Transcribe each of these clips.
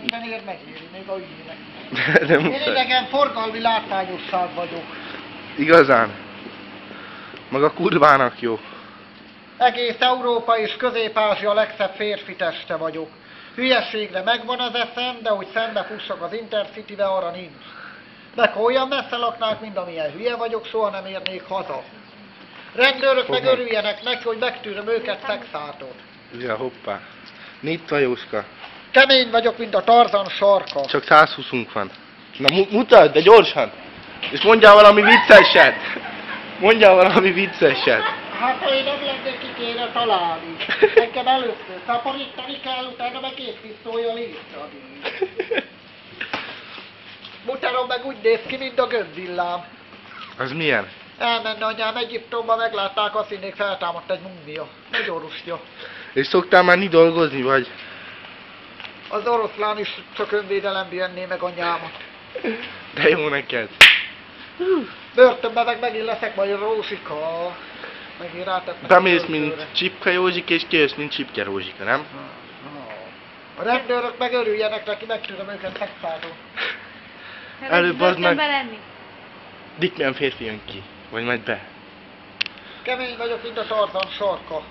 Fenér megéri, még a ügyének. De Én muszáj. idegen forgalmi látványosság vagyok. Igazán. Maga kurvának jó. Egész Európa és Közép-Ázsia legszebb férfi teste vagyok. Hülyeségre megvan az eszem, de hogy szembe fussak az Intercity-be, arra nincs. Meg ha olyan messze laknák, mint amilyen hülye vagyok, soha nem érnék haza. Rendőrök meg örüljenek neki, hogy megtűröm őket szexátot. Ja, hoppá. Mit Jóska? Kemény vagyok, mint a Tarzan sarka. Csak 120-unk van. Na mutasd, de gyorsan! És mondjál valami vicceset! Mondjál valami vicceset! Hát ha én nem lennék, ki kéne találni. Nekem először szaporítani kell, utána meg két pisztollyal írtani. Muterom meg úgy néz ki, mint a gömbvillám. Az milyen? Elmenne anyám Egyiptomba, meglátták, azt hinnék feltámadt egy mumia. Nagyon rustya. És szoktál már itt dolgozni, vagy? Az oroszlán is csak önvédelembe jönné meg anyámat. De jó neked. Börtönbe meg megint leszek majd Rózsika. Megint rátettek. Bemész, mint Csipka Józsika, és kijössz, mint Csipke Rózsika, nem? A rendőrök meg örüljenek neki, megtűröm őket szexáton. Előbb az meg... lenni. Dik milyen férfi jön ki? Vagy majd be? Kemény vagyok, mint a Tarzan sarka.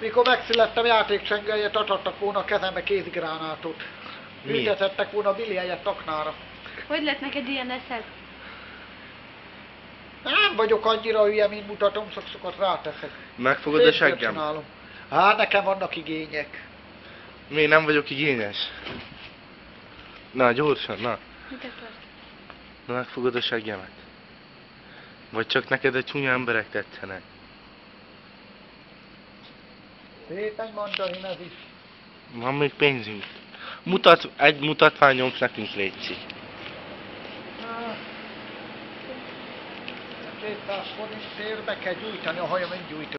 Mikor megszülettem, játékcsengelyet adhattak volna a kezembe kézigránátot. Miért? Ültetettek volna a Billy helyett aknára. Hogy lett neked ilyen eszed? Nem vagyok annyira hülye, mint mutatom, sokat ráteszek. Megfogod a Szépszer seggem? csinálom. Hát nekem vannak igények. Miért nem vagyok igényes? Na, gyorsan, na. Mit akarsz? Na, megfogod a seggemet. Vagy csak neked a csúnya emberek tetszenek. Szép egy mandarin ez is. Van még pénzünk. Egy mutatvány nyomsz nekünk, létszik. 200 forint térbe kell gyújtani, a hajam öngyújtó.